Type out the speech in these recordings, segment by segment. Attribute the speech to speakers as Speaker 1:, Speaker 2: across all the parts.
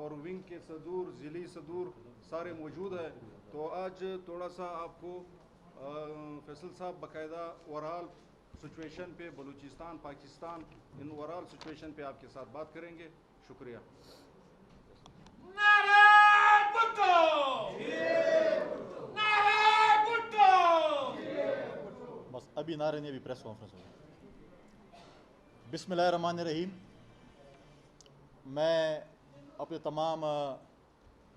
Speaker 1: और विंग के सदूर ज़िली सदूर सारे मौजूद है। तो आज थोड़ा सा आपको फैसल साहब बाकायदा ओवरऑल सिचुएशन पे, Balochistan Pakistan in overall situation पे आपके साथ बात करेंगे। शुक्रिया।
Speaker 2: बस अभी नारे ने अभी प्रेस कॉन्फ्रेंस होगी। बिस्मिल्लाहिर्रहमानिर्रहीम। मैं अपने तमाम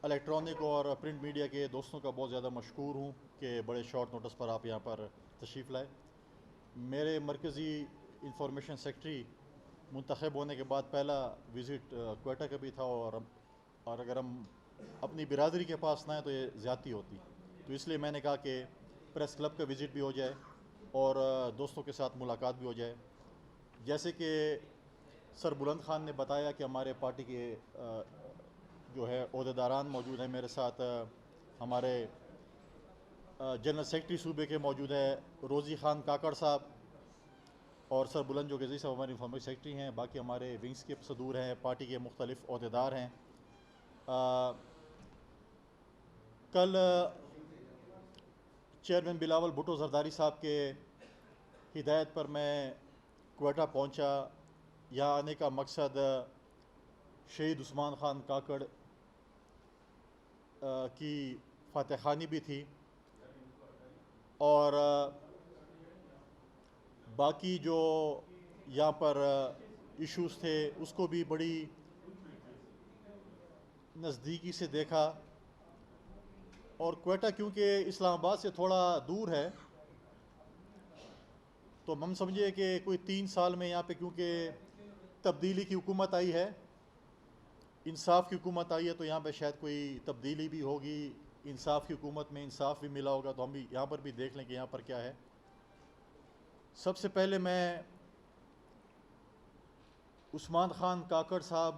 Speaker 2: इलेक्ट्रॉनिक और प्रिंट मीडिया के दोस्तों का बहुत ज़्यादा मशकूर हूँ कि बड़े शॉर्ट नोटिस पर आप यहाँ पर तशरीफ़ लाए। मेरे मरकज़ी इंफॉर्मेशन सेक्रेटरी मुंतखब होने के बाद पहला विज़िट क्वेटा का भी था, और अगर हम अपनी बिरादरी के पास ना आए तो ये ज़्यादती होती। तो इसलिए मैंने कहा कि प्रेस क्लब का विज़िट भी हो जाए और दोस्तों के साथ मुलाकात भी हो जाए। जैसे कि सर बुलंद खान ने बताया कि हमारे पार्टी के जो है ओहदेदारान मौजूद हैं मेरे साथ। हमारे जनरल सेक्रेटरी सूबे के मौजूद है रोज़ी ख़ान काकड़ साहब, और सर बुलंद जो गज़ी साहब हमारे इंफॉर्मेशन सेक्रेटरी हैं। बाकी हमारे विंग्स के सदूर हैं, पार्टी के मुख्तलिफ ओहदेदार हैं। कल चेयरमैन बिलावल भुट्टो जरदारी साहब के हिदायत पर मैं क्वेटा पहुंचा। यहाँ आने का मकसद शहीद उस्मान ख़ान काकड़ की फ़ातह ख़ानी भी थी, और बाकी जो यहाँ पर इश्यूज़ थे उसको भी बड़ी नज़दीकी से देखा। और क्वेटा क्योंकि इस्लामाबाद से थोड़ा दूर है, तो हम समझे कि कोई 3 साल में यहाँ पे क्योंकि तब्दीली की हुकूमत आई है, इंसाफ की हुकूमत आई है, तो यहाँ पे शायद कोई तब्दीली भी होगी, इंसाफ की हुकूमत में इंसाफ भी मिला होगा। तो हम भी यहाँ पर भी देख लें कि यहाँ पर क्या है। सबसे पहले मैं उस्मान ख़ान काकड़ साहब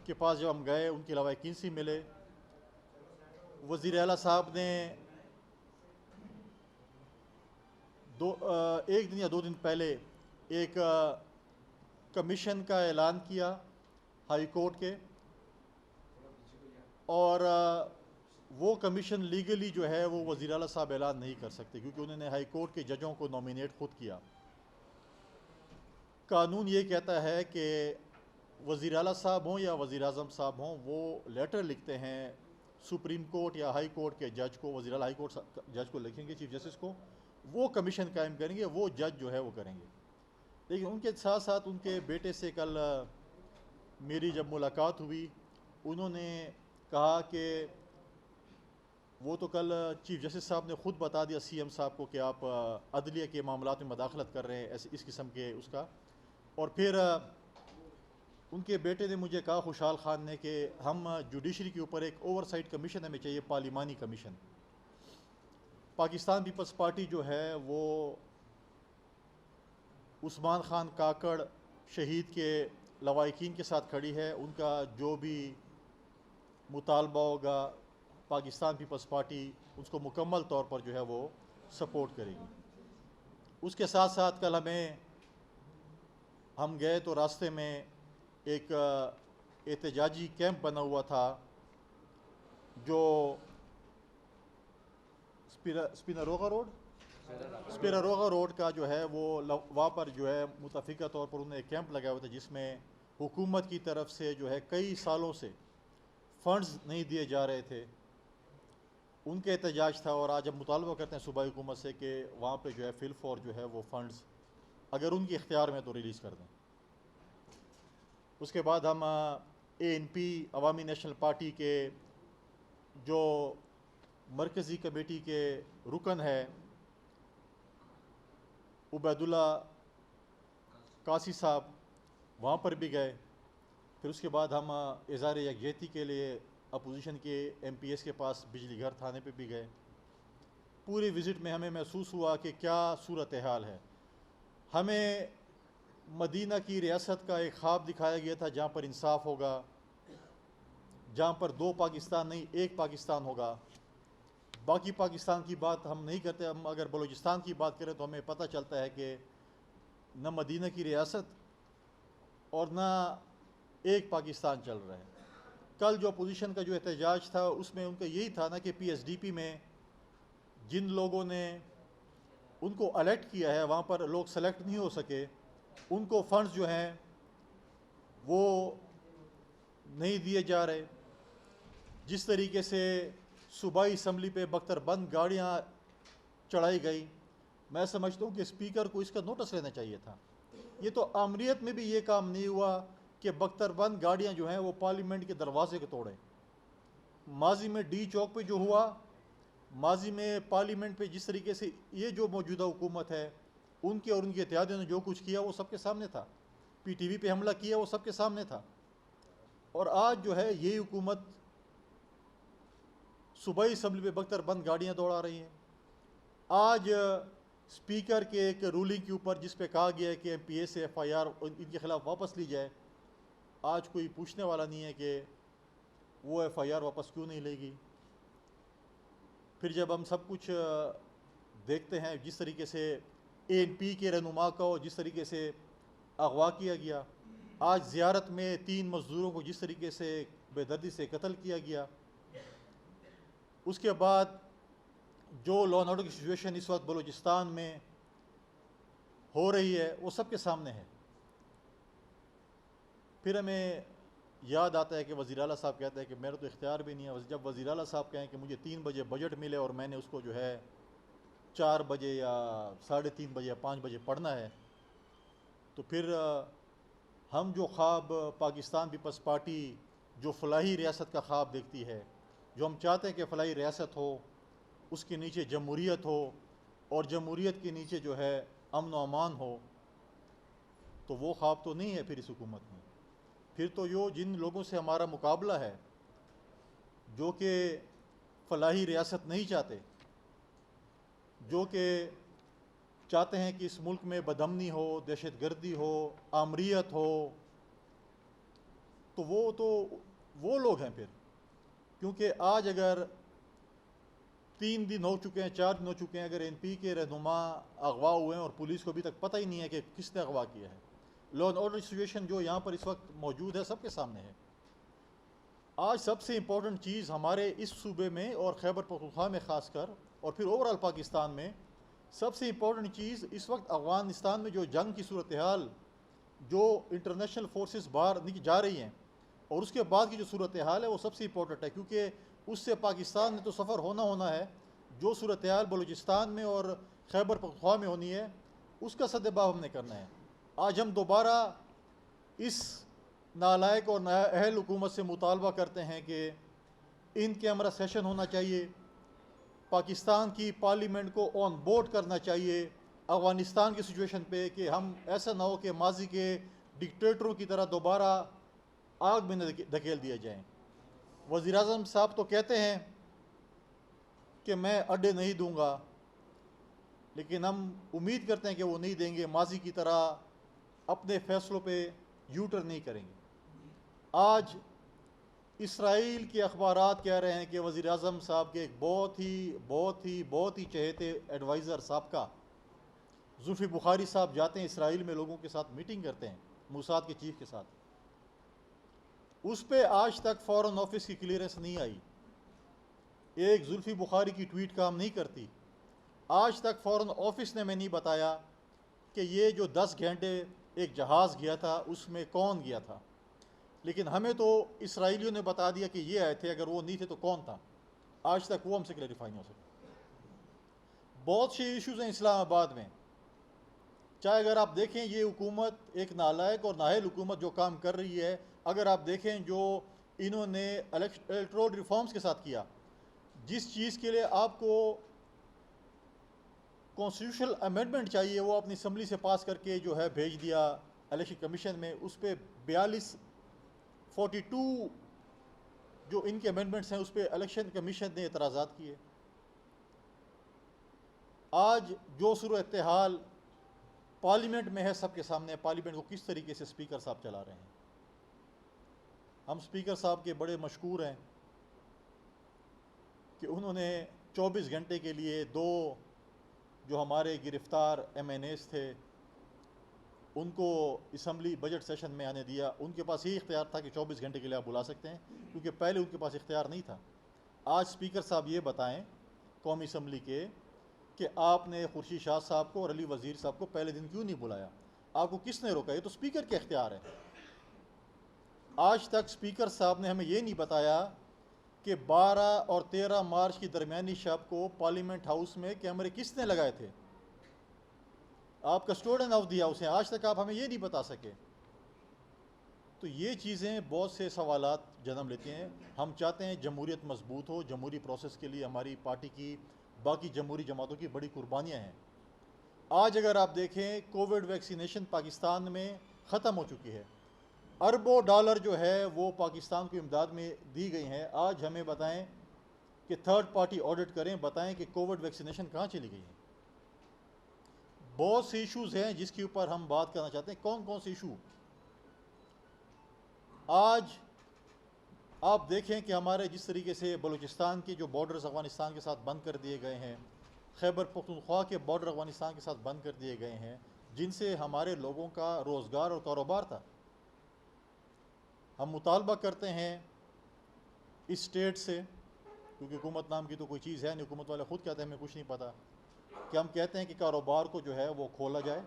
Speaker 2: के पास जब हम गए, उनके लवाहिकीन से मिले। वज़ीर आला साहब ने एक दिन या 2 दिन पहले एक कमीशन का ऐलान किया हाई कोर्ट के, और वो कमीशन लीगली जो है वो वज़ीर आला साहब ऐलान नहीं कर सकते, क्योंकि उन्होंने हाई कोर्ट के जजों को नॉमिनेट खुद किया। कानून ये कहता है कि वज़ीर आला साहब हों या वज़ीर आज़म साहब हों, वो लेटर लिखते हैं सुप्रीम कोर्ट या हाई कोर्ट के जज को। वज़ीर आला हाई कोर्ट जज को लिखेंगे, चीफ जस्टिस को, वो कमीशन कायम करेंगे, वो जज जो है वो करेंगे। लेकिन उनके साथ साथ उनके बेटे से कल मेरी जब मुलाकात हुई, उन्होंने कहा कि वो तो कल चीफ जस्टिस साहब ने ख़ुद बता दिया सीएम साहब को कि आप अदलिया के मामलात में मदाखलत कर रहे हैं, ऐसे इस किस्म के उसका। और फिर उनके बेटे ने मुझे कहा, खुशहाल ख़ान ने, कि हम जुडिशरी के ऊपर एक ओवरसाइट कमीशन हमें चाहिए, पार्लिमानी कमीशन। पाकिस्तान पीपल्स पार्टी जो है वो उस्मान ख़ान काकड़ शहीद के लवाहिकीन के साथ खड़ी है। उनका जो भी मुतालबा होगा पाकिस्तान पीपल्स पार्टी उसको मुकम्मल तौर पर जो है वो सपोर्ट करेगी। उसके साथ साथ कल हम गए तो रास्ते में एक एहतजाजी कैंप बना हुआ था, जो स्पिनारोगा रोड का जो है वो वहाँ पर जो है मुतफ़िका तौर पर उन्होंने एक कैंप लगाया हुआ था, जिसमें हुकूमत की तरफ से जो है कई सालों से फ़ंड्स नहीं दिए जा रहे थे, उनके एहतजाज था। और आज हम मुतालबा करते हैं सूबाई हुकूमत से कि वहाँ पे जो है फिल फॉर जो है वो फ़ंड्स अगर उनके इख्तियार में तो रिलीज़ कर दें। उसके बाद हम ANP अवामी नेशनल पार्टी के जो मरकज़ी कमेटी के रुकन है उबैदुल्ला कासी साहब, वहाँ पर भी गए। फिर उसके बाद हम इज़हार यकजहती के लिए अपोजिशन के MPs के पास बिजली घर थाने पे भी गए। पूरे विज़िट में हमें महसूस हुआ कि क्या सूरत हाल है। हमें मदीना की रियासत का एक ख्वाब दिखाया गया था, जहाँ पर इंसाफ होगा, जहाँ पर 2 पाकिस्तान नहीं 1 पाकिस्तान होगा। बाकी पाकिस्तान की बात हम नहीं करते। हम अगर बलूचिस्तान की बात करें तो हमें पता चलता है कि न मदीना की रियासत और न एक पाकिस्तान चल रहा है। कल जो अपोजिशन का जो एहतजाज था उसमें उनका यही था ना कि PSDP में जिन लोगों ने उनको इलेक्ट किया है वहाँ पर लोग सेलेक्ट नहीं हो सके, उनको फंड्स जो हैं वो नहीं दिए जा रहे। जिस तरीके से सूबाई असम्बली पे बख्तरबंद गाड़ियाँ चढ़ाई गई, मैं समझता हूँ कि स्पीकर को इसका नोटिस लेना चाहिए था। ये तो आमरीत में भी ये काम नहीं हुआ कि बख्तरबंद गाड़ियाँ जो हैं वो पार्लियामेंट के दरवाजे को तोड़ें। माजी में डी चौक पे जो हुआ, माजी में पार्लियामेंट पे जिस तरीके से ये जो मौजूदा हुकूमत है उनके और उनके इत्तेहादियों ने जो कुछ किया वो सबके सामने था। PTV पे हमला किया वो सबके सामने था। और आज जो है यही हुकूमत सूबाई असम्बली पे बख्तरबंद गाड़ियाँ दौड़ा रही हैं। आज स्पीकर के एक रूलिंग के ऊपर जिस पे कहा गया है कि MPA से FIR इनके ख़िलाफ़ वापस ली जाए, आज कोई पूछने वाला नहीं है कि वो FIR वापस क्यों नहीं लेगी। फिर जब हम सब कुछ देखते हैं जिस तरीके से ANP के रहनुमा को जिस तरीके से अगवा किया गया, आज ज़ियारत में 3 मज़दूरों को जिस तरीके से बेदर्दी से कत्ल किया गया, उसके बाद जो लॉ एंड ऑर्डर की सिचुएशन इस वक्त बलूचिस्तान में हो रही है वो सबके सामने है। फिर हमें याद आता है कि वज़ीर आला साहब कहते हैं कि मेरा तो इख्तियार भी नहीं है। जब वज़ीर आला साहब कहें कि मुझे 3 बजे बजट मिले और मैंने उसको जो है 4 बजे या 3:30 बजे या 5 बजे पढ़ना है, तो फिर हम जो ख्वाब पाकिस्तान पीपल्स पार्टी जो फलाही रियासत का ख्वाब देखती है, जो हम चाहते हैं कि फलाही रियासत हो, उसके नीचे जमहूरियत हो और जमहूरियत के नीचे जो है अमन व अमान हो, तो वो ख्वाब तो नहीं है फिर इस हुकूमत में। फिर तो जो जिन लोगों से हमारा मुकाबला है जो कि फलाही रियासत नहीं चाहते, जो कि चाहते हैं कि इस मुल्क में बदअमनी हो, दहशतगर्दी हो, आमरीत हो, तो वो लोग हैं फिर। क्योंकि आज अगर 3 दिन हो चुके हैं, 4 दिन हो चुके हैं, अगर NP के रहनुमा अगवा हुए हैं और पुलिस को अभी तक पता ही नहीं है कि किसने अगवा किया है। लॉ एंड ऑर्डर सिचुएशन जो यहाँ पर इस वक्त मौजूद है सबके सामने है। आज सबसे इम्पोर्टेंट चीज़ हमारे इस सूबे में और खैबर पख्तूनख्वा में ख़ासकर और फिर ओवरऑल पाकिस्तान में सबसे इम्पोर्टेंट चीज़ इस वक्त अफ़गानिस्तान में जो जंग की सूरत हाल, जो इंटरनेशनल फोर्सेस बाहर जा रही हैं और उसके बाद की जो सूरत हाल है वो सबसे इम्पोर्टेंट है। क्योंकि उससे पाकिस्तान में तो सफ़र होना है। जो सूरत हाल बलूचिस्तान में और खैबर पख्तूनख्वा में होनी है उसका सद्देबाब हमने करना है। आज हम दोबारा इस नालायक और नाअहल हुकूमत से मुतालबा करते हैं कि इन कैमरा सेशन होना चाहिए, पाकिस्तान की पार्लियामेंट को ऑन बोर्ड करना चाहिए अफ़गानिस्तान की सिचुएशन पे, कि हम ऐसा ना हो कि माजी के डिक्टेटरों की तरह दोबारा आग में धकेल दिए जाएं। वज़ीर-ए-आज़म साहब तो कहते हैं कि मैं अड्डे नहीं दूंगा, लेकिन हम उम्मीद करते हैं कि वो नहीं देंगे, माजी की तरह अपने फ़ैसलों पे यूटर्न नहीं करेंगे। आज इसराइल के अखबारात कह रहे हैं कि वज़ीर-ए-आज़म साहब के एक बहुत ही चहेते एडवाइज़र साहब जुल्फ़ी बुखारी साहब जाते हैं इसराइल में, लोगों के साथ मीटिंग करते हैं मोसाद के चीफ के साथ। उस पर आज तक फ़ॉरेन ऑफिस की क्लियरेंस नहीं आई। एक जुल्फ़ी बुखारी की ट्वीट काम नहीं करती। आज तक फ़ॉरेन ऑफिस ने हमें नहीं बताया कि ये जो 10 घंटे एक जहाज़ गया था उसमें कौन गया था। लेकिन हमें तो इसराइलियों ने बता दिया कि ये आए थे, अगर वो नहीं थे तो कौन था। आज तक वो हमसे क्लैरिफाई नहीं हो सका। बहुत से इश्यूज़ हैं इस्लामाबाद में, चाहे अगर आप देखें ये हुकूमत एक नालायक और नाअहल हुकूमत जो काम कर रही है। अगर आप देखें जो इन्होंने इलेक्टोरल रिफॉर्म्स के साथ किया, जिस चीज़ के लिए आपको कॉन्स्टिट्यूशनल अमेंडमेंट चाहिए वो अपनी असम्बली से पास करके जो है भेज दिया इलेक्शन कमीशन में। उस पर 42 जो इनके अमेंडमेंट्स हैं उस पर इलेक्शन कमीशन ने एतराज़ात किए। आज जो सूरत हाल पार्लियामेंट में है सबके सामने, पार्लियामेंट को किस तरीके से स्पीकर साहब चला रहे हैं। हम स्पीकर साहब के बड़े मशकूर हैं कि उन्होंने 24 घंटे के लिए 2 जो हमारे गिरफ्तार MNAs थे उनको असम्बली बजट सेशन में आने दिया। उनके पास ये इख्तियार था कि 24 घंटे के लिए आप बुला सकते हैं, क्योंकि पहले उनके पास इख्तियार नहीं था। आज स्पीकर साहब ये बताएं कौमी असम्बली के कि आपने खुर्शीद शाह साहब को और अली वज़ीर साहब को पहले दिन क्यों नहीं बुलाया, आपको किसने रोका? ये तो स्पीकर के इख्तियार है। आज तक स्पीकर साहब ने हमें ये नहीं बताया कि 12 और 13 मार्च की दरमियानी शब को पार्लियामेंट हाउस में कैमरे किसने लगाए थे। आप कस्टोडियन ऑफ दी हाउस हैं, आज तक आप हमें ये नहीं बता सके। तो ये चीज़ें बहुत से सवालात जन्म लेती हैं। हम चाहते हैं जमहूरियत मजबूत हो। जमहूरी प्रोसेस के लिए हमारी पार्टी की, बाकी जमहूरी जमातों की बड़ी कुर्बानियाँ हैं। आज अगर आप देखें, कोविड वैक्सीनेशन पाकिस्तान में ख़त्म हो चुकी है। अरबों डॉलर जो है वो पाकिस्तान को इमदाद में दी गई हैं। आज हमें बताएं कि थर्ड पार्टी ऑडिट करें, बताएं कि कोविड वैक्सीनेशन कहाँ चली गई है। बहुत से इशूज़ हैं जिसके ऊपर हम बात करना चाहते हैं। कौन कौन से इशू? आज आप देखें कि हमारे जिस तरीके से बलूचिस्तान के जो बॉर्डर्स अफ़गानिस्तान के साथ बंद कर दिए गए हैं, खैबर पख्तूनख्वा के बॉर्डर अफ़गानिस्तान के साथ बंद कर दिए गए हैं, जिनसे हमारे लोगों का रोज़गार और कारोबार था। हम मुतालबा करते हैं इस स्टेट से, क्योंकि हुकूमत नाम की तो कोई चीज़ है नहीं, हुकूमत वाले ख़ुद कहते हैं हमें कुछ नहीं पता, कि हम कहते हैं कि कारोबार को जो है वो खोला जाए,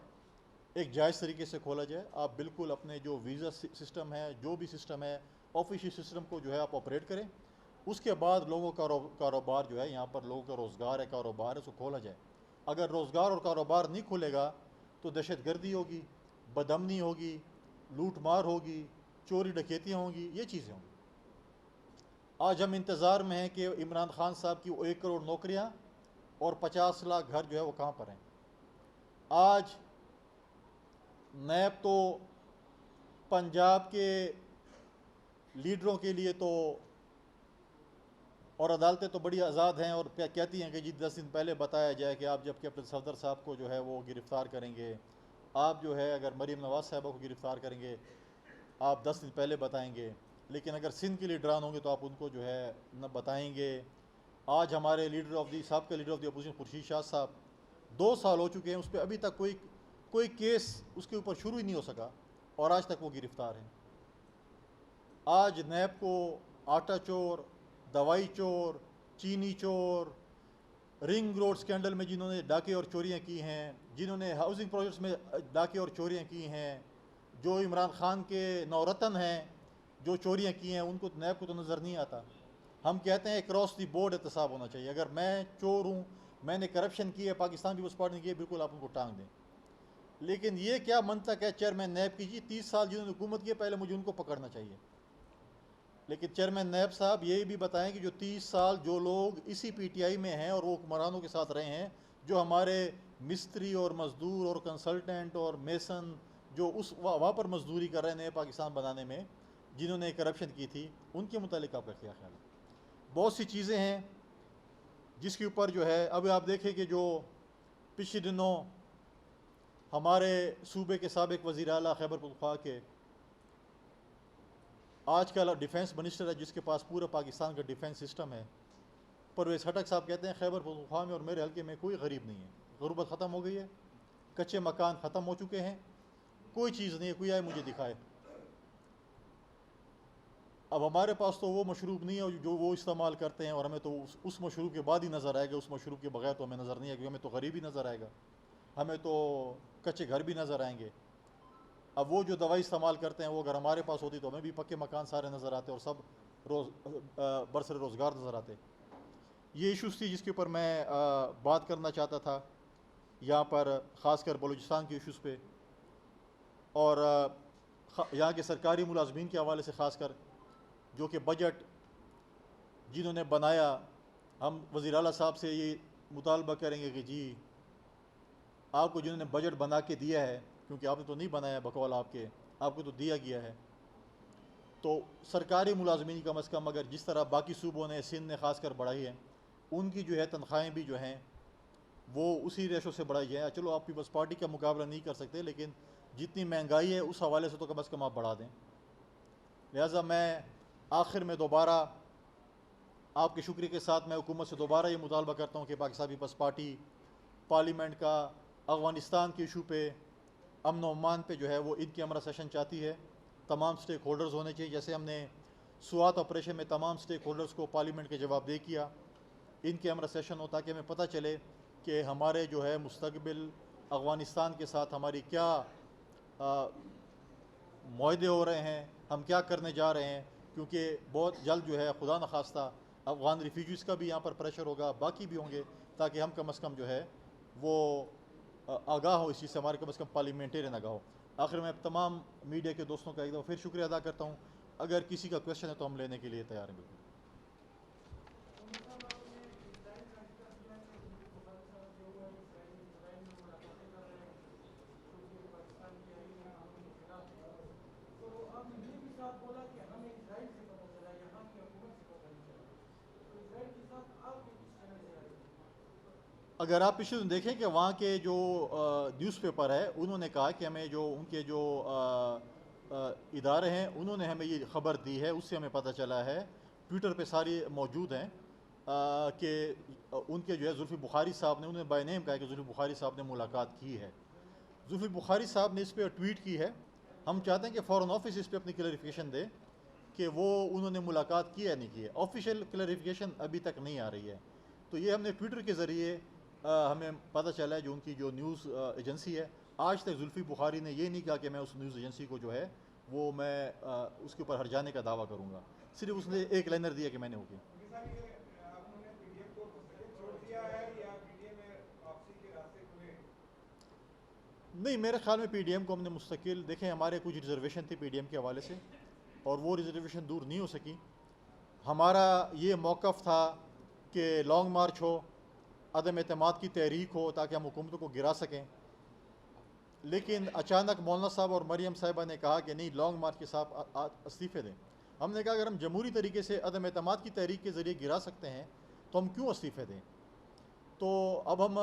Speaker 2: एक जायज़ तरीके से खोला जाए। आप बिल्कुल अपने जो वीज़ा सिस्टम है, जो भी सिस्टम है, ऑफिशियल सिस्टम को जो है आप ऑपरेट करें। उसके बाद लोगों का कारोबार जो है, यहाँ पर लोगों का रोज़गार है, कारोबार है, उसको खोला जाए। अगर रोज़गार और कारोबार नहीं खुलेगा तो दहशत गर्दी होगी, बदअमनी होगी, लूट मार होगी, चोरी डकैतियाँ होंगी, ये चीज़ें होंगी। आज हम इंतज़ार में हैं कि इमरान खान साहब की 1 करोड़ नौकरियाँ और 50 लाख घर जो है वो कहाँ पर हैं। आज नैब तो पंजाब के लीडरों के लिए तो, और अदालतें तो बड़ी आज़ाद हैं और कहती हैं कि जी 10 दिन पहले बताया जाए कि आप जब कैप्टन सफदर साहब को जो है वो गिरफ़्तार करेंगे, आप जो है अगर मरीम नवाज़ साहबा को गिरफ़्तार करेंगे आप 10 दिन पहले बताएंगे, लेकिन अगर सिंध के लीडरान होंगे तो आप उनको जो है न बताएंगे। आज हमारे लीडर ऑफ दी साहब का leader of the opposition Khurshid Shah साहब 2 साल हो चुके हैं, उस पर अभी तक कोई केस उसके ऊपर शुरू ही नहीं हो सका और आज तक वो गिरफ़्तार हैं। आज नैब को आटा चोर, दवाई चोर, चीनी चोर, रिंग रोड स्कैंडल में जिन्होंने डाके और चोरियां की हैं, जिन्होंने हाउसिंग प्रोजेक्ट्स में डाके और चोरियां की हैं, जो इमरान खान के नौरतन हैं जो चोरियां की हैं, उनको नैब को तो नज़र नहीं आता। हम कहते हैं क्रॉस दी बोर्ड एहतसाब होना चाहिए। अगर मैं चोर हूँ, मैंने करप्शन की है, पाकिस्तान पीपल्स पार्टी ने की है, बिल्कुल आप उनको टांग दें। लेकिन ये क्या मंतक है चेयरमैन नैब की? जी 30 साल जिन्होंने हुकूमत की है, पहले मुझे उनको पकड़ना चाहिए। लेकिन चेयरमैन नैब साहब ये भी बताएं कि जो 30 साल जो लोग इसी PTI में हैं और वो हुक्मरानों के साथ रहे हैं, जो हमारे मिस्त्री और मज़दूर और कंसल्टेंट और मेसन जो उस वहाँ पर मजदूरी कर रहे हैं नए पाकिस्तान बनाने में, जिन्होंने करप्शन की थी, उनके मुतालिक आपका क्या ख्याल है? बहुत सी चीज़ें हैं जिसके ऊपर जो है, अब आप देखें कि जो पिछले दिनों हमारे सूबे के साबिक वज़ीर आला खैबर पख्तूनख्वा के आजकल डिफेंस मिनिस्टर है जिसके पास पूरा पाकिस्तान का डिफेंस सिस्टम है, परवेज़ खटक साहब कहते हैं खैबर पख्तूनख्वा में और मेरे हल्के में कोई गरीब नहीं है, गुर्बत ख़त्म हो गई है, कच्चे मकान ख़त्म हो चुके हैं, कोई चीज़ नहीं है, कोई आए मुझे दिखाए। अब हमारे पास तो वो मशरूब नहीं है जो वो इस्तेमाल करते हैं, और हमें तो उस मशरूब के बाद ही नज़र आएगा, उस मशरूब के बगैर तो हमें नज़र नहीं आएगा, हमें तो गरीबी नज़र आएगा, हमें तो कच्चे घर भी नज़र आएंगे। अब वो जो दवाई इस्तेमाल करते हैं वो अगर हमारे पास होती तो हमें भी पक्के मकान सारे नज़र आते और सब बरसर रोज़गार नज़र आते। ये इशूज़ थी जिसके ऊपर मैं बात करना चाहता था यहाँ पर, ख़ासकर बलूचिस्तान के इशूज़ पे, और यहाँ के सरकारी मुलाजमीन के हवाले से ख़ासकर, जो कि बजट जिन्होंने बनाया, हम वज़ीर आला साहब से ये मुतालबा करेंगे कि जी आपको जिन्होंने बजट बना के दिया है, क्योंकि आपने तो नहीं बनाया बकौल आपको तो दिया गया है, तो सरकारी मुलाजमीन कम अज़ कम अगर जिस तरह बाकी सूबों ने, सिंध ने ख़ासकर बढ़ाई है, उनकी जो है तनख्वाहें भी जो हैं वो उसी रेशो से बढ़ाई जाए। चलो आप पीपल्स पार्टी का मुकाबला नहीं कर सकते, लेकिन जितनी महंगाई है उस हवाले से तो कम अज़ कम आप बढ़ा दें। लिहाजा मैं आखिर में दोबारा आपके शुक्रिया के साथ मैं हुकूमत से दोबारा ये मुतालबा करता हूँ कि पाकिस्तान पीपल्स पार्टी पार्लियामेंट का अफ़गानिस्तान के इशू पे अमन व अमान पे जो है वो इन कैमरा सेशन चाहती है। तमाम स्टेक होल्डर्स होने चाहिए, जैसे हमने स्वात ऑपरेशन में तमाम स्टेक होल्डर्स को पार्लियामेंट के जवाबदेह किया। इन कैमरा सेशन हो ताकि हमें पता चले कि हमारे जो है मुस्तकबिल अफ़गानिस्तान के साथ हमारी क्या मुआहदे हो रहे हैं, हम क्या करने जा रहे हैं, क्योंकि बहुत जल्द जो है खुदा न खास्ता अफ़गान रिफ्यूजीज़ का भी यहाँ पर प्रेशर होगा, बाकी भी होंगे, ताकि हम कम अज़ कम जो है वो आगाह हो इस चीज़ से, हमारे कम अज़ कम पार्लियामेंटेरियन आगाह हो। आखिर में तमाम मीडिया के दोस्तों का एक दफ़ा फिर शुक्रिया अदा करता हूँ। अगर किसी का क्वेश्चन है तो हम लेने के लिए तैयार हैं बिल्कुल। अगर आप पिछले दिन देखें कि वहाँ के जो न्यूज़पेपर है उन्होंने कहा कि हमें जो उनके जो इदारे हैं उन्होंने हमें ये ख़बर दी है, उससे हमें पता चला है, ट्विटर पे सारी मौजूद हैं कि उनके जो है जुल्फ़ी बुखारी साहब ने, उन्होंने बाय नेम कहा कि जुल्फ़ी बुखारी साहब ने मुलाकात की है। जुल्फ़ी बुखारी साहब ने इस पर ट्वीट की है। हम चाहते हैं कि फ़ॉरेन ऑफिस इस पर अपनी क्लैरिफिकेशन दे कि वो उन्होंने मुलाकात की या नहीं की है। ऑफिशियल क्लैरिफिकेशन अभी तक नहीं आ रही है। तो ये हमने ट्विटर के ज़रिए हमें पता चला है, जो उनकी जो न्यूज़ एजेंसी है, आज तक जुल्फ़ी बुखारी ने ये नहीं कहा कि मैं उस न्यूज़ एजेंसी को जो है वो मैं उसके ऊपर हर्जाने का दावा करूँगा। सिर्फ उसने एक लाइनर दिया कि मैंने हो गया। नहीं, मेरे ख्याल में पीडीएम को हमने मुस्तकिल देखें, हमारे कुछ रिजर्वेशन थी पीडीएम के हवाले से और वो रिजर्वेशन दूर नहीं हो सकी। हमारा ये मौक़िफ़ था कि लॉन्ग मार्च हो, अदम एतमाद की तहरीक हो ताकि हम हुकूमतों को गिरा सकें, लेकिन अचानक मौलाना साहब और मरियम साहिबा ने कहा कि नहीं, लॉन्ग मार्च के साथ इस्तीफ़े दें। हमने कहा अगर हम जमहूरी तरीके से अदम एतमाद की तहरीक के ज़रिए गिरा सकते हैं तो हम क्यों इस्तीफ़े दें। तो अब हम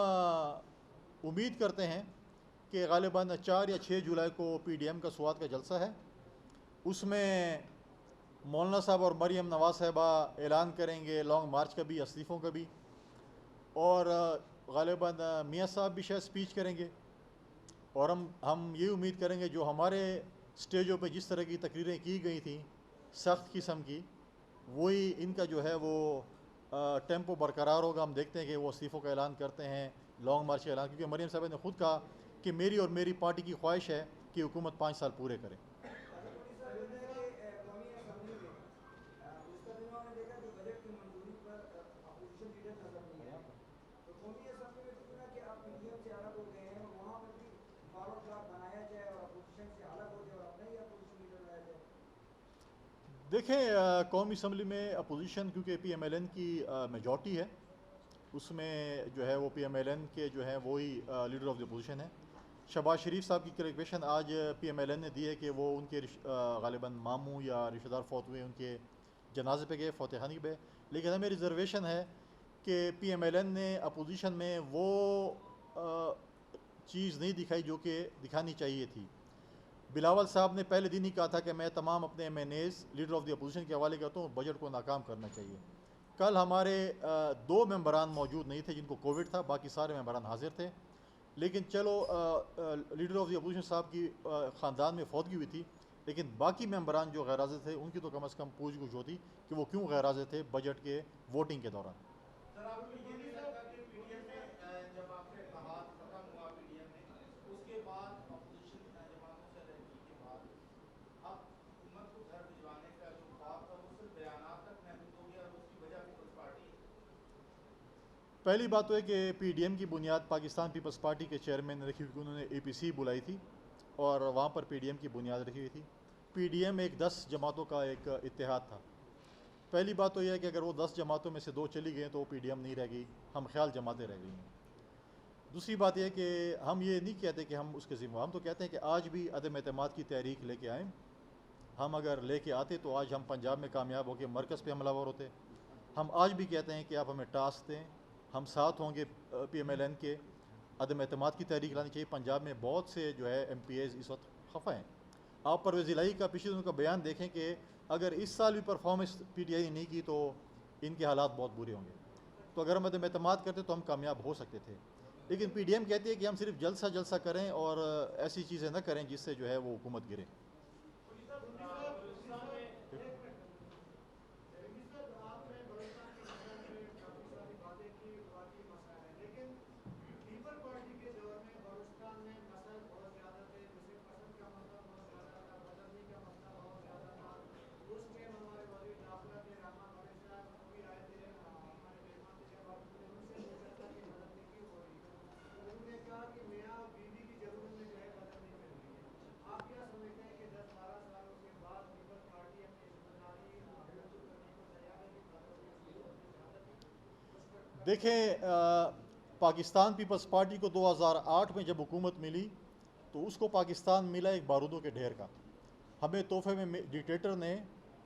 Speaker 2: उम्मीद करते हैं कि ग़ालिबन 4 या 6 जुलाई को पीडीएम का स्वात का जलसा है, उसमें मौलाना साहब और मरियम नवाज साहिबा ऐलान करेंगे लॉन्ग मार्च का भी, इस्तीफ़ों का भी, और ग़ालिबन मियाँ साहब भी शायद स्पीच करेंगे। और हम ये उम्मीद करेंगे जो हमारे स्टेजों पे जिस तरह की तकरीरें की गई थी सख्त किस्म की, वही इनका जो है वो टेम्पो बरकरार होगा। हम देखते हैं कि वो इस्तीफ़ों का ऐलान करते हैं, लॉन्ग मार्च का ऐलान, क्योंकि मरियम साहब ने खुद कहा कि मेरी और मेरी पार्टी की ख्वाहिश है कि हुकूमत 5 साल पूरे करे। देखें, कौमी असम्बली में अपोजिशन क्योंकि पीएमएलएन की मेजॉरिटी है, उसमें जो है वो पीएमएलएन के जो है वही लीडर ऑफ द अपोजिशन है। शहबाज शरीफ साहब की क्लैरिफिकेशन आज पीएमएलएन ने दी है कि वो उनके ग़ालिबन मामू या रिश्तेदार फौत हुए, उनके जनाजे पे गए, फौतखानी पे। लेकिन हमें रिजर्वेशन है कि पीएमएलएन ने अपोजिशन में वो चीज़ नहीं दिखाई जो कि दिखानी चाहिए थी। बिलावल साहब ने पहले दिन ही कहा था कि मैं तमाम अपने एमएनएज़ लीडर ऑफ द अपोजिशन के हवाले करता हूँ, बजट को नाकाम करना चाहिए। कल हमारे 2 मेंबरान मौजूद नहीं थे जिनको कोविड था, बाकी सारे मेंबरान हाजिर थे। लेकिन चलो लीडर ऑफ द अपोजिशन साहब की ख़ानदान में फौतगी हुई थी, लेकिन बाकी मेंबरान जो गैर हाजिर थे उनकी तो कम अज़ कम पूछ गुछ होती कि वो क्यों गैर हाजिर थे बजट के वोटिंग के दौरान। पहली बात तो है कि पीडीएम की बुनियाद पाकिस्तान पीपल्स पार्टी के चेयरमैन ने रखी हुई, उन्होंने एपीसी बुलाई थी और वहाँ पर पीडीएम की बुनियाद रखी हुई थी। पीडीएम एक 10 जमातों का एक इत्तेहाद था। पहली बात तो यह है कि अगर वो 10 जमातों में से 2 चली गई तो वो पीडीएम नहीं रह गई, हम ख्याल जमातें रह गई हैं। दूसरी बात यह है कि हम ये नहीं कहते कि हम उसके ज़िम्मेदार, हम तो कहते हैं कि आज भी अदम एतमाद की तहरीक लेके आएँ। हम अगर लेके आते तो आज हम पंजाब में कामयाब होकर मरकज़ पे हमलावर होते। हम आज भी कहते हैं कि आप हमें टास्क दें, हम साथ होंगे पीएमएलएन के। अदम एतमाद की तहरीक लानी चाहिए। पंजाब में बहुत से जो है एमपीएज इस वक्त खफा हैं। आप परवेज़ इलाही का पिछले दिनों का बयान देखें कि अगर इस साल भी परफॉर्मेंस पीटीआई ने नहीं की तो इनके हालात बहुत बुरे होंगे। तो अगर हम अदम एतमाद करते तो हम कामयाब हो सकते थे। लेकिन पीडीएम कहती है कि हम सिर्फ जलसा जलसा करें और ऐसी चीज़ें न करें जिससे जो है वो हुकूमत गिरे। देखें, पाकिस्तान पीपल्स पार्टी को 2008 में जब हुकूमत मिली तो उसको पाकिस्तान मिला एक बारूदों के ढेर का। हमें तोहफे में डिक्टेटर ने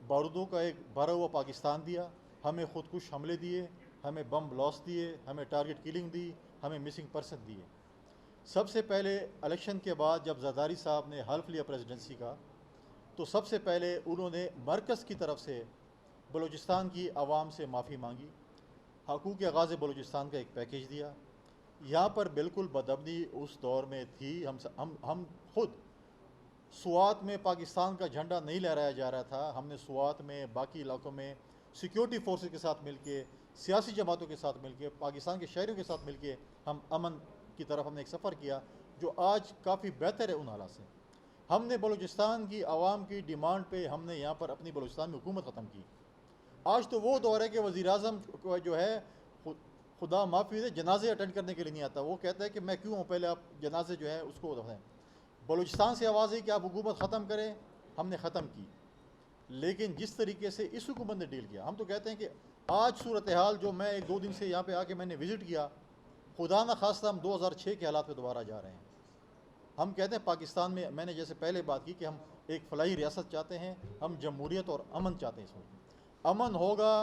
Speaker 2: बारूदों का एक भरा हुआ पाकिस्तान दिया, हमें खुदकुश हमले दिए, हमें बम ब्लास्ट दिए, हमें टारगेट किलिंग दी, हमें मिसिंग पर्सन दिए। सबसे पहले इलेक्शन के बाद जब जरदारी साहब ने हल्फ लिया प्रेसिडेंसी का, तो सबसे पहले उन्होंने मरकज़ की तरफ से बलूचिस्तान की आवाम से माफ़ी मांगी, हकूक़ आगाज़ बलूचिस्तान का एक पैकेज दिया। यहाँ पर बिल्कुल बदअमनी उस दौर में थी। हम खुद स्वात में पाकिस्तान का झंडा नहीं लहराया जा रहा था। हमने स्वात में बाकी इलाकों में सिक्योरिटी फोर्सेस के साथ मिलके, सियासी जमातों के साथ मिलके, पाकिस्तान के शहरियों के साथ मिलके हम अमन की तरफ हमने एक सफ़र किया जो आज काफ़ी बेहतर है। उन हालात से हमने बलूचिस्तान की आवाम की डिमांड पे हमने यहाँ पर अपनी बलूचिस्तान में हुकूमत ख़त्म की। आज तो वो दौर है कि वज़ीर-ए-आज़म जो है खुदा माफ़ी दे जनाजे अटेंड करने के लिए नहीं आता। वो कहता है कि मैं क्यों हूँ, पहले आप जनाजे जो है उसको दफनाएं। बलूचिस्तान से आवाज़ है कि आप हुकूमत ख़त्म करें, हमने ख़त्म की। लेकिन जिस तरीके से इस हुकूमत ने डील किया, हम तो कहते हैं कि आज सूरत हाल जो मैं 1-2 दिन से यहाँ पे आके मैंने विज़िट किया, खुदा न खास्ता हम 2006 के हालात पे दोबारा जा रहे हैं। हम कहते हैं पाकिस्तान में, मैंने जैसे पहले बात की कि हम एक फलाही रियासत चाहते हैं, हम जमहूरियत और अमन चाहते हैं। इस मुल्क में अमन होगा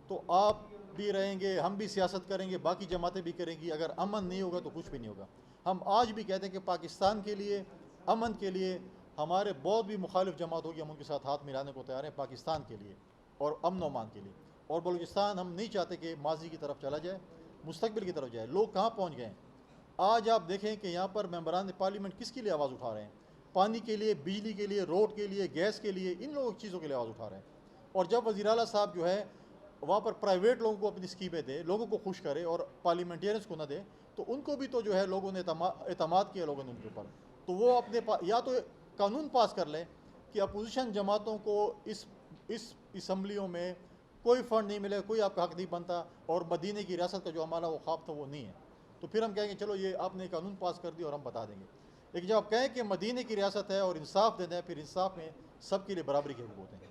Speaker 2: तो आप भी रहेंगे, हम भी सियासत करेंगे, बाकी जमातें भी करेंगी। अगर अमन नहीं होगा तो कुछ भी नहीं होगा। हम आज भी कहते हैं कि पाकिस्तान के लिए, अमन के लिए हमारे बहुत भी मुखालिफ जमात होगी, हम उनके साथ हाथ मिलाने को तैयार हैं पाकिस्तान के लिए और अमन व अमान के लिए। और बलूचिस्तान हम नहीं चाहते कि माजी की तरफ चला जाए, मुस्तकबिल की तरफ जाए। लोग कहाँ पहुँच गए हैं आज आप देखें कि यहाँ पर मेंबरान पार्लियामेंट किसके लिए आवाज़ उठा रहे हैं? पानी के लिए, बिजली के लिए, रोड के लिए, गैस के लिए, इन लोगों चीज़ों के लिए आवाज़ उठा रहे हैं। और जब वज़ीर आला साहब जो है वहाँ पर प्राइवेट लोगों को अपनी स्कीमें दे, लोगों को खुश करे और पार्लियामेंटेरियंस को ना दे, तो उनको भी तो जो है लोगों ने एतमाद किया लोगों ने उनके ऊपर। तो वो अपने या तो कानून पास कर लें कि अपोजिशन जमातों को इस असम्बलियों में कोई फ़ंड नहीं मिले, कोई आपका हक नहीं बनता, और मदीने की रियासत का जो हमारा वो ख्वाब था वो नहीं है। तो फिर हम कहेंगे चलो ये आपने कानून पास कर दिया और हम बता देंगे। लेकिन जब आप कहें कि मदीने की रियासत है और इंसाफ देना है, फिर इंसाफ में सबके लिए बराबरी के हकूक़ होते हैं।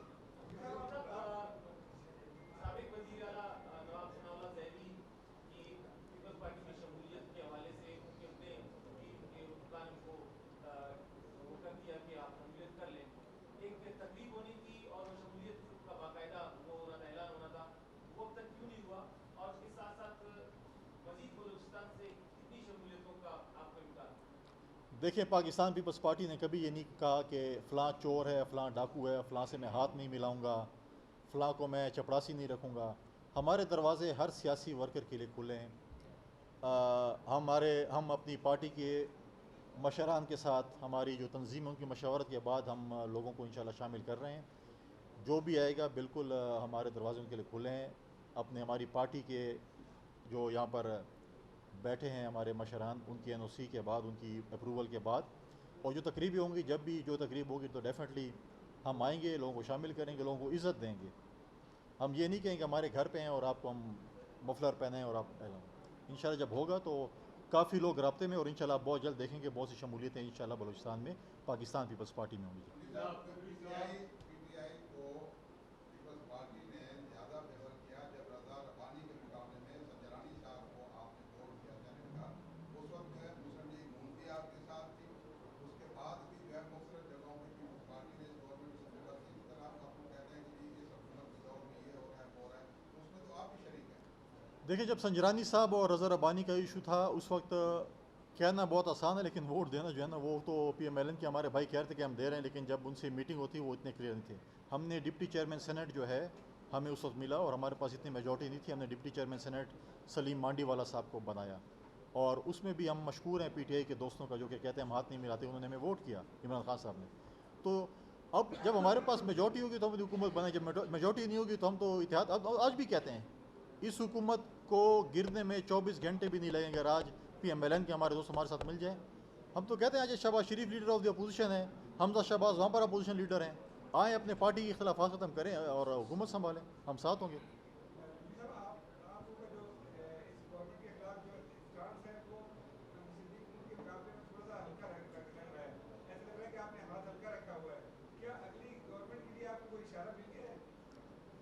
Speaker 2: देखिए, पाकिस्तान पीपल्स पार्टी ने कभी ये नहीं कहा कि फ़लाँ चोर है, फ़लाँ डाकू है, फ़लाँ से मैं हाथ नहीं मिलाऊंगा, फ़लाँ को मैं चपरासी नहीं रखूंगा। हमारे दरवाज़े हर सियासी वर्कर के लिए खुले हैं। हम अपनी पार्टी के मशरान के साथ, हमारी जो तंजीम उनकी मशवरत के बाद हम लोगों को इंशाल्लाह शामिल कर रहे हैं। जो भी आएगा बिल्कुल हमारे दरवाजे उनके लिए खुले हैं। हमारी पार्टी के जो यहाँ पर बैठे हैं हमारे मशरान, उनकी एनओसी के बाद, उनकी अप्रूवल के बाद, और जो तकरीबें होंगी, जब भी जो तकरीब होगी तो डेफिनेटली हम आएंगे, लोगों को शामिल करेंगे, लोगों को इज़्ज़त देंगे। हम ये नहीं कहेंगे हमारे घर पे हैं और आपको हम मफलर पहने और आप इंशाल्लाह जब होगा तो काफ़ी लोग राब्ते में, और इंशाल्लाह बहुत जल्द देखेंगे बहुत सी शमूलियतें इंशाल्लाह बलूचिस्तान में पाकिस्तान पीपल्स पार्टी में होंगी। देखिए, जब संजरानी साहब और रज़ा रब्बानी का इशू था उस वक्त कहना बहुत आसान है, लेकिन वोट देना जो है ना, वो तो PMLN के हमारे भाई कह रहे थे कि हम दे रहे हैं, लेकिन जब उनसे मीटिंग होती वो इतने क्लियर नहीं थे। हमने डिप्टी चेयरमैन सेनेट जो है हमें उस वक्त मिला और हमारे पास इतनी मेजॉरिटी नहीं थी। हमने डिप्टी चेयरमैन सेनेट सलीम मांडी वाला साहब को बनाया और उसमें भी हम मशहूर हैं PTI के दोस्तों का, जो कि कहते हैं हम हाथ नहीं मिलाते, उन्होंने हमें वोट किया, इमरान खान साहब ने। तो अब जब हमारे पास मेजॉरिटी होगी तो हम हुकूमत बनाए, जब मेजॉरिटी नहीं होगी तो हम तो इतिहाद। अब आज भी कहते हैं इस हुकूमत को गिरने में 24 घंटे भी नहीं लगेंगे अगर आज PMLN के हमारे दोस्त हमारे साथ मिल जाए। हम तो कहते हैं आज शहबाज शरीफ लीडर ऑफ द अपोजिशन है, हमजा शहबाज वहाँ पर अपोजिशन लीडर हैं, आए अपने पार्टी के खिलाफ ख़त्म करें और हुकूमत संभालें, हम साथ होंगे।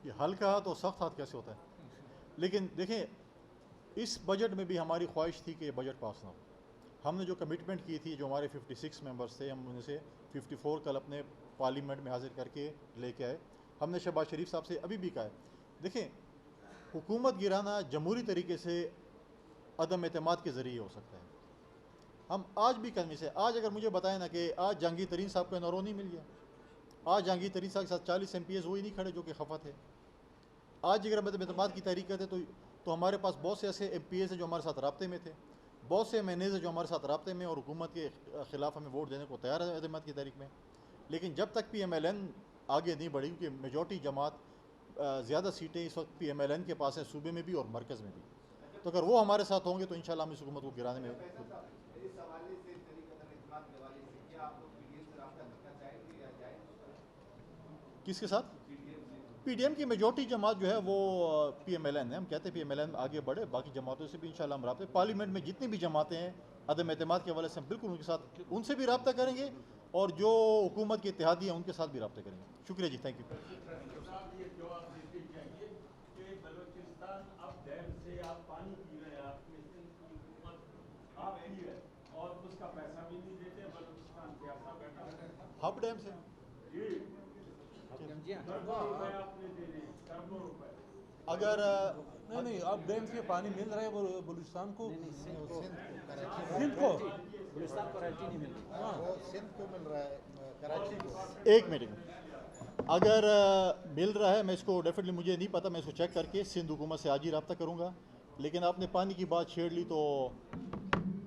Speaker 2: ये हल्का हाथ और सख्त हाथ कैसे होता है? लेकिन देखें, इस बजट में भी हमारी ख्वाहिश थी कि बजट पास ना हो। हमने जो कमिटमेंट की थी, जो हमारे 56 मेंबर्स थे, हम उनमें से 54 कल अपने पार्लियामेंट में हाजिर करके लेके आए। हमने शहबाज शरीफ साहब से अभी भी कहा है, देखें, हुकूमत गिराना जमहूरी तरीके से अदम एतमाद के ज़रिए हो सकता है। हम आज भी कदमी से, आज अगर मुझे बताएं ना कि आज जहांगीर तरीन साहब को नौरो नहीं मिल गया, आज जहांगीर तरीन साहब के साथ 40 MPs वही नहीं खड़े जो कि खफा थे। आज अगर हम एतमाद की तहरीक करते तो हमारे पास बहुत से ऐसे MPs हैं जो हमारे साथ राब्ते में थे, बहुत से MNAs हैं जो हमारे साथ राब्ते में और हुकूमत के ख़िलाफ़ हमें वोट देने को तैयार है एतमाद की तहरीक में। लेकिन जब तक PMLN आगे नहीं बढ़ी, क्योंकि मेजॉरिटी जमात ज़्यादा सीटें इस वक्त PMLN के पास हैं, सूबे में भी और मरकज़ में भी, तो अगर वो हमारे साथ होंगे तो इंशाल्लाह हम इस हुकूमत को गिराने में। किसके साथ? PDM की मेजॉरिटी जमात जो है वो PMLN है। हम कहते हैं PMLN आगे बढ़े, बाकी जमातों से भी इंशाल्लाह हम रब्ते, पार्लियामेंट में जितनी भी जमातें हैं अदम एतमाद के हवाले से हम बिल्कुल उनके साथ, उनसे भी रब्ता करेंगे और जो हुकूमत के इत्तेहादी हैं उनके साथ भी रब्ता करेंगे। शुक्रिया जी, थैंक यू। हब डैम से अगर
Speaker 3: नहीं, अब डैम से पानी मिल रहा है वो बलूचिस्तान को,
Speaker 4: सिंध को, बलूचिस्तान को रॉयल्टी नहीं मिल रही।
Speaker 3: हाँ,
Speaker 4: वो सिंध को मिल रहा है, कराची को।
Speaker 2: एक मिनट, अगर मिल रहा है, मैं इसको डेफिनेटली, मुझे नहीं पता, मैं इसको चेक करके सिंध हुकूमत से आज ही रब्ता करूँगा। लेकिन आपने पानी की बात छेड़ ली तो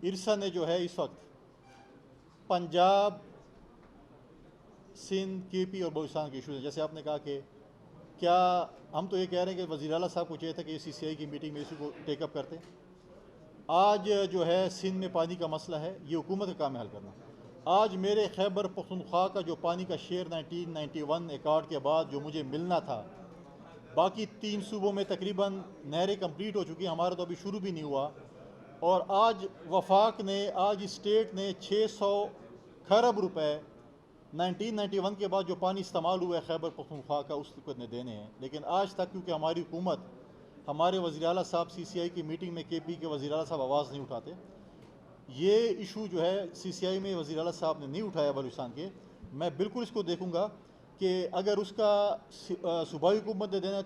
Speaker 2: इरसा ने जो है इस वक्त पंजाब, सिंध, KP और बलूचिस्तान के इशूज़ हैं। जैसे आपने कहा कि क्या हम तो ये कह रहे हैं कि वज़ीर आला साहब को चाहिए था कि CCI की मीटिंग में इशू को टेकअप करते। आज जो है सिंध में पानी का मसला है, ये हुकूमत का काम है हल करना। आज मेरे खैबर पख्तूनख्वा का जो पानी का शेयर 1991 एकॉर्ड के बाद जो मुझे मिलना था, बाकी 3 सूबों में तकरीबन नहरें कंप्लीट हो चुकी हैं, हमारा तो अभी शुरू भी नहीं हुआ। और आज वफाक ने, आज स्टेट ने 600 खरब रुपए 1991 के बाद जो पानी इस्तेमाल हुआ है खैबर पख्तूनख्वा का, उसको ने देने हैं। लेकिन आज तक क्योंकि हमारी हुकूमत, हमारे वज़ीर आला साहब CCI की मीटिंग में KP के वज़ीर आला साहब आवाज़ नहीं उठाते, ये इशू जो है CCI में वज़ीर आला साहब ने नहीं उठाया बलूचिस्तान के। मैं बिल्कुल इसको देखूँगा कि अगर उसका सूबाई हुकूमत ने देना है